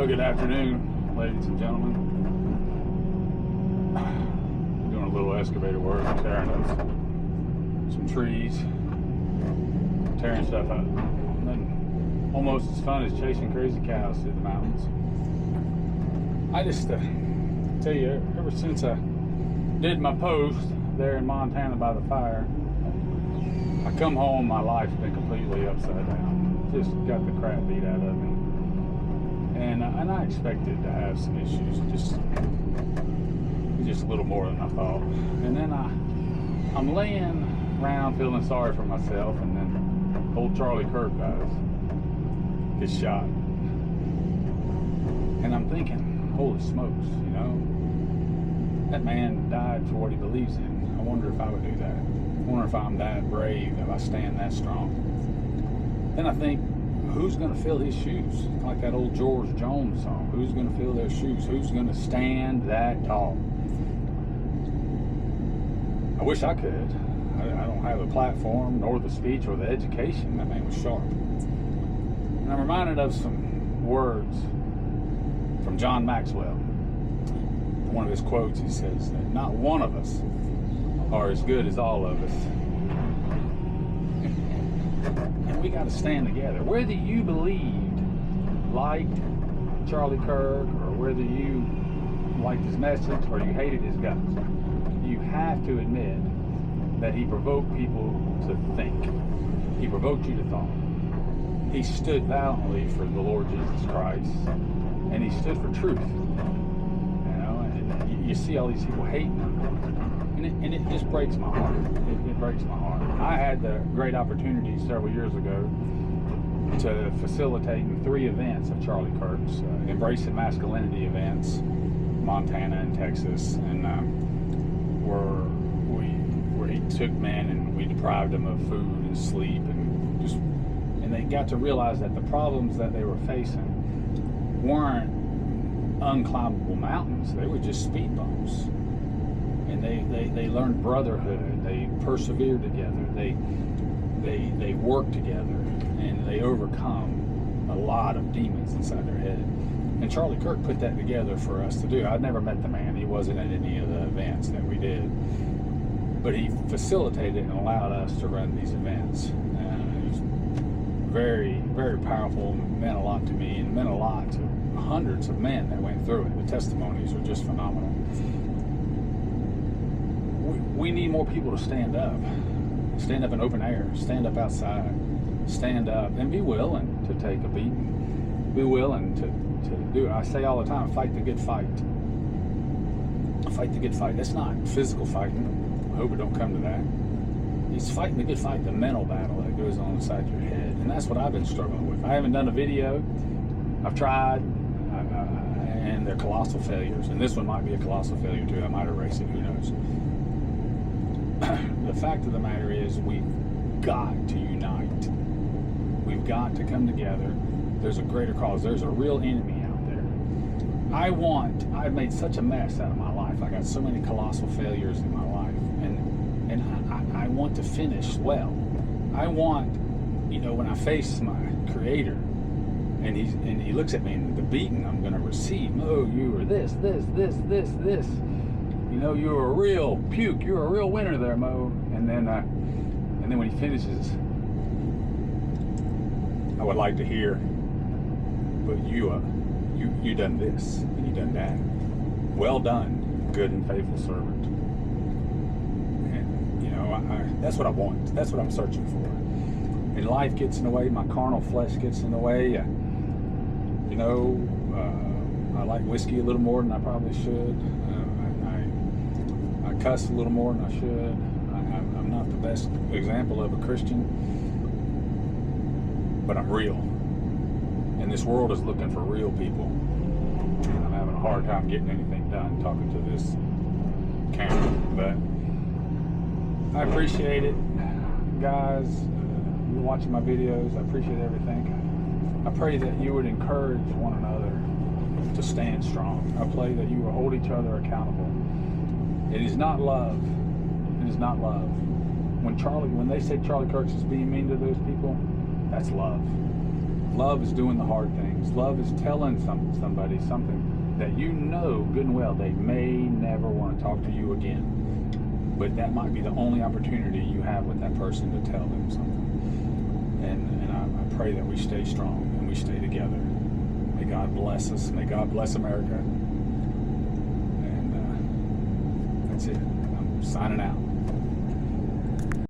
Well, good afternoon, ladies and gentlemen. Doing a little excavator work, tearing up some trees, tearing stuff up. Nothing almost as fun as chasing crazy cows through the mountains. I just tell you, ever since I did my post there in Montana by the fire, I come home, my life's been completely upside down. Just got the crap beat out of me. And I expected to have some issues, just a little more than I thought. And then I'm laying around feeling sorry for myself, and then old Charlie Kirk gets shot. And I'm thinking, holy smokes, that man died for what he believes in. I wonder if I would do that. I wonder if I'm that brave, if I stand that strong. Then I think, who's going to fill his shoes? Like that old George Jones song. Who's going to fill their shoes? Who's going to stand that tall? I wish I could. I don't have the platform, nor the speech, or the education. That man was sharp. And I'm reminded of some words from John Maxwell. One of his quotes, he says that not one of us are as good as all of us. And we got to stand together. Whether you believed, liked Charlie Kirk, or whether you liked his message or you hated his guts, you have to admit that he provoked people to think. He provoked you to thought. He stood valiantly for the Lord Jesus Christ, and he stood for truth. And you see all these people hating him, and it just breaks my heart. It breaks my heart. I had the great opportunity several years ago to facilitate 3 events of Charlie Kirk's, Embracing Masculinity events, Montana and Texas, and where he took men and we deprived them of food and sleep, and they got to realize that the problems that they were facing weren't unclimbable mountains. They were just speed bumps. And they learned brotherhood. They persevered together. They worked together, and they overcome a lot of demons inside their head. And Charlie Kirk put that together for us to do. I'd never met the man. He wasn't at any of the events that we did, but he facilitated and allowed us to run these events. He's very, very powerful. Meant a lot to me, and meant a lot to hundreds of men that went through it. The testimonies are just phenomenal. We need more people to stand up in open air, stand up outside, stand up and be willing to take a beating, be willing to do it. I say all the time, fight the good fight. Fight the good fight. That's not physical fighting. I hope it don't come to that. It's fighting the good fight, the mental battle that goes on inside your head. And that's what I've been struggling with. I haven't done a video. I've tried, and they're colossal failures. And this one might be a colossal failure too. I might erase it, who knows. The fact of the matter is, we've got to unite. We've got to come together. There's a greater cause. There's a real enemy out there. I've made such a mess out of my life. I got so many colossal failures in my life. And I want to finish well. I want, when I face my Creator, and he looks at me, and the beating I'm going to receive, oh, you are this. You're a real puke. You're a real winner there, Mo. And then when he finishes, I would like to hear, but you done this and you done that. Well done, good and faithful servant. And that's what I want. That's what I'm searching for. And life gets in the way. My carnal flesh gets in the way. I like whiskey a little more than I probably should. I cuss a little more than I should. I'm not the best example of a Christian, but I'm real. And this world is looking for real people. And I'm having a hard time getting anything done talking to this camera. But I appreciate it, guys. You're watching my videos. I appreciate everything. I pray that you would encourage one another to stand strong. I pray that you will hold each other accountable. It is not love. It is not love. When they say Charlie Kirk is being mean to those people, that's love. Love is doing the hard things. Love is telling somebody something that you know good and well they may never want to talk to you again. But that might be the only opportunity you have with that person to tell them something. And I pray that we stay strong and we stay together. May God bless us. May God bless America. And that's it. I'm signing out.